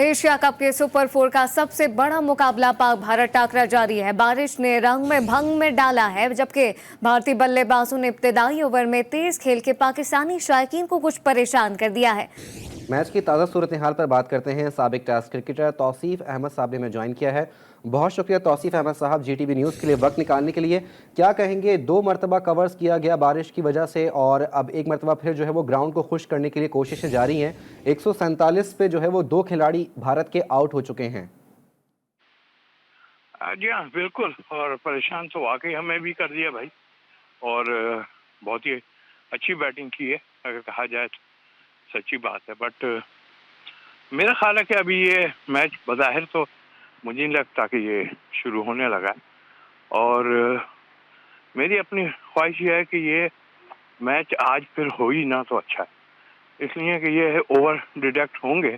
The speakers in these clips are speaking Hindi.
एशिया कप के सुपर 4 का सबसे बड़ा मुकाबला पाक भारत टाकरा जारी है। बारिश ने रंग में भंग में डाला है, जबकि भारतीय बल्लेबाजों ने इब्तिदाई ओवर में तेज खेल के पाकिस्तानी शायकीन को कुछ परेशान कर दिया है। मैच की ताज़ा सूरत हाल पर बात करते हैं। साबिक टेस्ट क्रिकेटर तौसीफ अहमद साहब ने हमें ज्वाइन किया है। बहुत शुक्रिया तौसीफ अहमद साहब, जीटीवी न्यूज़ के लिए वक्त निकालने के लिए। क्या कहेंगे, 2 मरतबा कवर्स किया गया बारिश की वजह से और अब एक मरतबा फिर जो है वो ग्राउंड को खुश करने के लिए कोशिशें जारी हैं। 147 पे जो है वो 2 खिलाड़ी भारत के आउट हो चुके हैं। जी हाँ, बिल्कुल। और परेशान तो वाकई हमें भी कर दिया भाई। और बहुत ही अच्छी बैटिंग की है अगर कहा जाए तो, सच्ची बात है। बट मेरा ख्याल है कि अभी ये मैच बज़ाहिर तो मुझे नहीं लगता कि ये शुरू होने लगा है। और मेरी अपनी ख्वाहिश ये है कि ये मैच आज फिर हो ही ना तो अच्छा है, इसलिए कि ये ओवर डिडक्ट होंगे।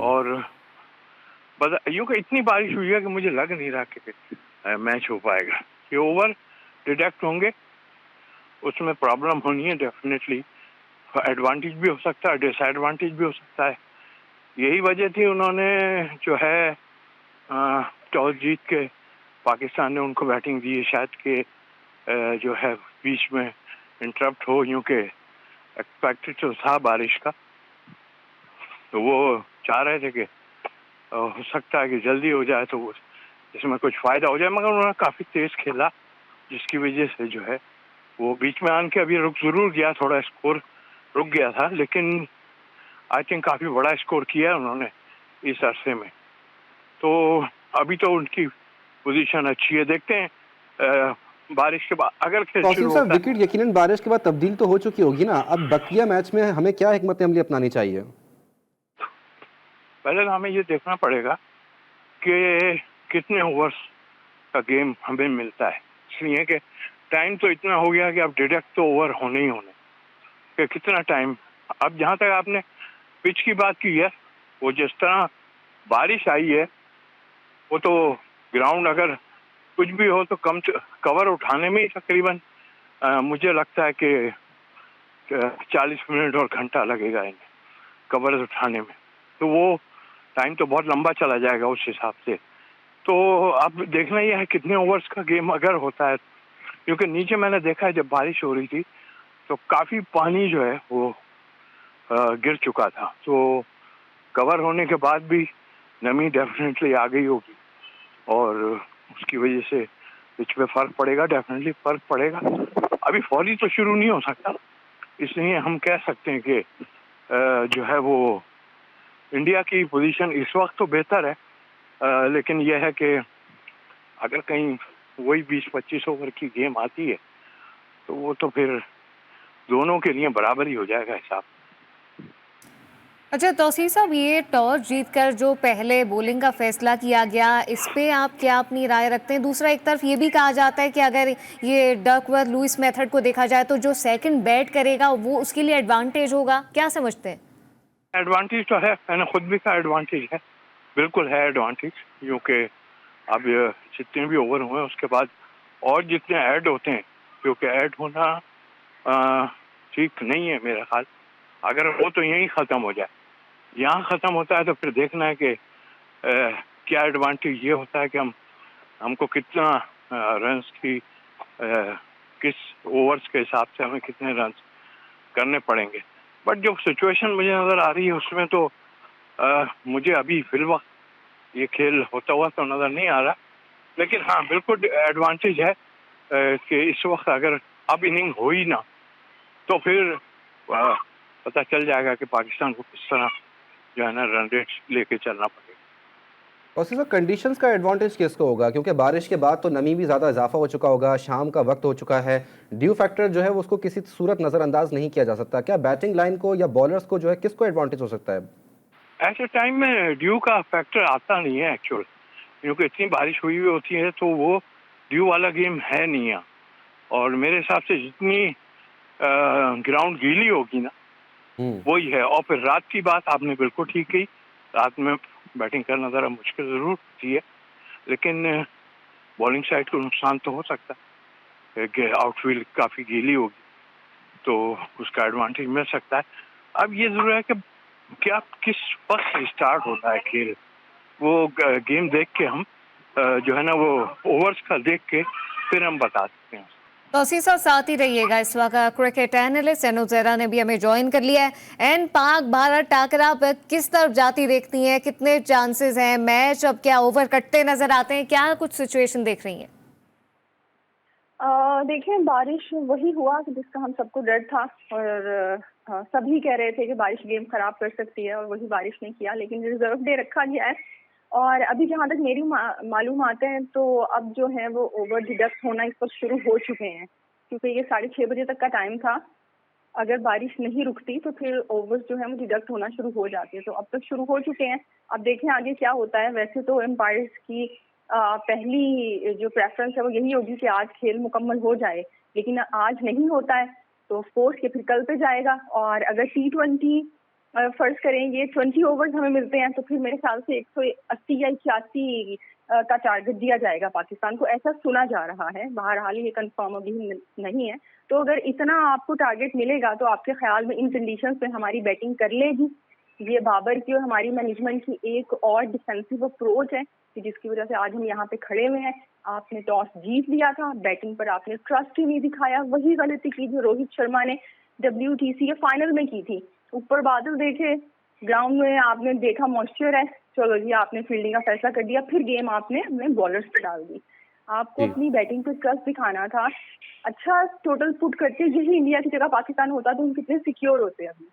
और यूँ कि इतनी बारिश हुई है कि मुझे लग नहीं रहा कि मैच हो पाएगा। ये ओवर डिडक्ट होंगे, उसमें प्रॉब्लम होनी है डेफिनेटली। एडवांटेज भी हो सकता है, डिसएडवांटेज भी हो सकता है। यही वजह थी उन्होंने जो है टॉस जीत के पाकिस्तान ने उनको बैटिंग दी है, शायद कि जो है बीच में इंटरप्ट हो, यूँ कि एक्सपेक्टेड तो था बारिश का, तो वो चाह रहे थे कि हो सकता है कि जल्दी हो जाए तो इसमें कुछ फ़ायदा हो जाए। मगर उन्होंने काफ़ी तेज़ खेला, जिसकी वजह से जो है वो बीच में आन के अभी रुक ज़रूर गया, थोड़ा स्कोर रुक गया था, लेकिन आई थिंक काफ़ी बड़ा स्कोर किया है उन्होंने इस अरसे में। तो अभी तो उनकी पोजीशन अच्छी है। देखते हैं बारिश के बाद अगर खेल तौसीफ शुरू साहब, होता है। विकेट यकीनन बारिश के बाद तब्दील तो हो चुकी होगी ना, अब बकिया मैच में हमें क्या हिकमत अमली अपनानी चाहिए? पहले तो हमें ये देखना पड़ेगा कि कितने ओवर्स का गेम हमें मिलता है, इसलिए कि टाइम तो इतना हो गया कि अब डिडक्ट तो ओवर होने ही होने, कि कितना टाइम। अब जहाँ तक आपने पिच की बात की है, वो जिस तरह बारिश आई है, वो तो ग्राउंड अगर कुछ भी हो तो कम कवर उठाने में ही तकरीबन मुझे लगता है कि 40 मिनट और घंटा लगेगा इन्हें कवर उठाने में। तो वो टाइम तो बहुत लंबा चला जाएगा उस हिसाब से। तो अब देखना यह है कितने ओवर्स का गेम अगर होता है, क्योंकि नीचे मैंने देखा है जब बारिश हो रही थी तो काफ़ी पानी जो है वो गिर चुका था। तो कवर होने के बाद भी नमी डेफिनेटली आ गई होगी और उसकी वजह से पिच पे फ़र्क पड़ेगा, डेफिनेटली फ़र्क पड़ेगा। अभी फौरी तो शुरू नहीं हो सकता, इसलिए हम कह सकते हैं कि जो है वो इंडिया की पोजीशन इस वक्त तो बेहतर है, लेकिन यह है कि अगर कहीं वही 20-25 ओवर की गेम आती है तो वो तो फिर दोनों के लिए बराबर ही हो जाएगा हिसाब। अच्छा तौसीफ साहब, ये टॉस जीतकर जो पहले बॉलिंग का फैसला किया गया, इस पे आप क्या अपनी राय रखते हैं? दूसरा, एक तरफ ये भी कहा जाता है कि अगर ये डकवर्थ लुईस मेथड को देखा जाए तो जो सेकंड बैट करेगा वो उसके लिए एडवांटेज होगा, क्या समझते हैं? एडवांटेज तो है, मैंने खुद भी कहा एडवांटेज है, बिल्कुल है एडवांटेज, क्योंकि अब जितने भी ओवर हुए उसके बाद और जितने ऐड होते हैं, क्योंकि ऐड होना ठीक नहीं है मेरा ख्याल। अगर वो तो यहीं ख़त्म हो जाए, यहाँ ख़त्म होता है तो फिर देखना है कि क्या एडवांटेज ये होता है कि हमको कितना रन्स की किस ओवर्स के हिसाब से हमें कितने रन्स करने पड़ेंगे। बट जो सिचुएशन मुझे नज़र आ रही है उसमें तो मुझे अभी फिलवक्त ये खेल होता हुआ तो नज़र नहीं आ रहा, लेकिन हाँ बिल्कुल एडवांटेज है कि इस वक्त अगर अब इनिंग हो ही ना तो फिर पता चल जाएगा कि पाकिस्तान को किस तरह जो है ना रन रेट लेके चलना पड़ेगा। और सिर्फ कंडीशंस का एडवांटेज किसको होगा, क्योंकि बारिश के बाद तो नमी भी ज़्यादा इजाफा हो चुका होगा, शाम का वक्त हो चुका है, ड्यू फैक्टर जो है वो उसको किसी सूरत नज़रअंदाज नहीं किया जा सकता। क्या बैटिंग लाइन को या बॉलर्स को जो है किसको एडवांटेज हो सकता है? ऐसे टाइम में ड्यू का फैक्टर आता नहीं है एक्चुअल, क्योंकि इतनी बारिश हुई हुई होती है तो वो ड्यू वाला गेम है नहीं है। और मेरे हिसाब से जितनी ग्राउंड गीली होगी ना वही है। और फिर रात की बात आपने बिल्कुल ठीक कही, रात में बैटिंग करना ज़रा मुश्किल ज़रूर होती है, लेकिन बॉलिंग साइड को नुकसान तो हो सकता है कि आउटफील्ड काफ़ी गीली होगी तो उसका एडवांटेज मिल सकता है। अब ये ज़रूर है कि कि आप किस वक्त से स्टार्ट होता है खेल, वो गेम देख के हम जो है ना वो ओवर्स का देख के फिर हम बता सकते हैं। तौसीफ साहब साथ ही रहिएगा। इस वक्त क्रिकेट एनालिस्ट एनोस जहरा ने भी हमें ज्वाइन कर लिया है। एन पाक भारत टाकरा पर किस तरफ जाती देखती हैं, कितने चांसेस हैं, मैच अब क्या ओवर कटते नजर आते हैं, क्या कुछ सिचुएशन देख रही हैं? देखिए, बारिश वही हुआ कि जिसका हम सबको डर था और सभी कह रहे थे कि बारिश गेम खराब कर सकती है, और वही बारिश ने किया। लेकिन रिजर्व डे रखा गया है और अभी जहां तक मेरी मालूमात हैं तो अब जो है वो ओवर डिडक्ट होना इस वक्त शुरू हो चुके हैं, क्योंकि ये 6:30 बजे तक का टाइम था। अगर बारिश नहीं रुकती तो फिर ओवर्स जो है वो डिडक्ट होना शुरू हो जाती है, तो अब तक शुरू हो चुके हैं। अब देखें आगे क्या होता है। वैसे तो एम्पायर्स की पहली जो प्रेफरेंस है वो यही होगी कि आज खेल मुकम्मल हो जाए, लेकिन आज नहीं होता है तो स्पोर्ट्स के फिर कल पे जाएगा। और अगर T20 फर्ज करें ये 20 ओवर्स हमें मिलते हैं तो फिर मेरे ख्याल से 180 या 81 का टारगेट दिया जाएगा पाकिस्तान को, ऐसा सुना जा रहा है। बहरहाल ये कंफर्म अभी नहीं है। तो अगर इतना आपको टारगेट मिलेगा तो आपके ख्याल में इन कंडीशंस पे हमारी बैटिंग कर लेगी? ये बाबर की और हमारी मैनेजमेंट की एक और डिफेंसिव अप्रोच है कि जिसकी वजह से आज हम यहाँ पे खड़े हुए हैं। आपने टॉस जीत लिया था, बैटिंग पर आपने ट्रस्ट ही नहीं दिखाया। वही गलती की जो रोहित शर्मा ने WTC के फाइनल में की थी। ऊपर बादल देखे, ग्राउंड में आपने देखा मॉइस्चर है, चलो जी आपने फील्डिंग का फैसला कर दिया, फिर गेम आपने अपने बॉलर्स पे डाल दी। आपको अपनी बैटिंग पे ट्रस्ट दिखाना था। अच्छा टोटल पुट करते यही इंडिया की जगह पाकिस्तान होता तो हम कितने सिक्योर होते अभी।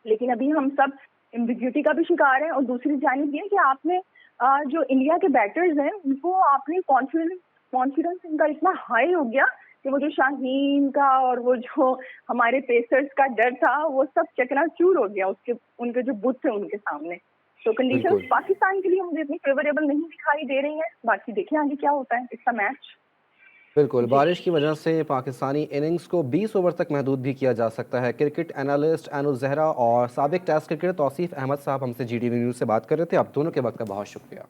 लेकिन अभी हम सब एम्बिग्यूटी का भी शिकार है। और दूसरी जानिब ये कि आपने जो इंडिया के बैटर्स हैं उनको आपने कॉन्फिडेंस इनका इतना हाई हो गया कि वो जो शाहीन का और वो जो हमारे पेसर्स का डर था वो सब चकनाचूर हो गया उनके जो बुत थे उनके सामने। तो कंडीशंस बिल्कुल पाकिस्तान के लिए मुझे इतनी फेवरेबल नहीं दिखाई दे रही हैं। बाकी देखिए आगे क्या होता है इसका मैच। बिल्कुल जी बारिश की वजह से पाकिस्तानी इनिंग्स को 20 ओवर तक महदूद भी किया जा सकता है। क्रिकेट एनालिस्ट एनोस जहरा और साबिक टेस्ट क्रिकेटर तौसीफ अहमद साहब हमसे GTV न्यूज़ से बात कर रहे थे। आप दोनों के वक्त का बहुत शुक्रिया।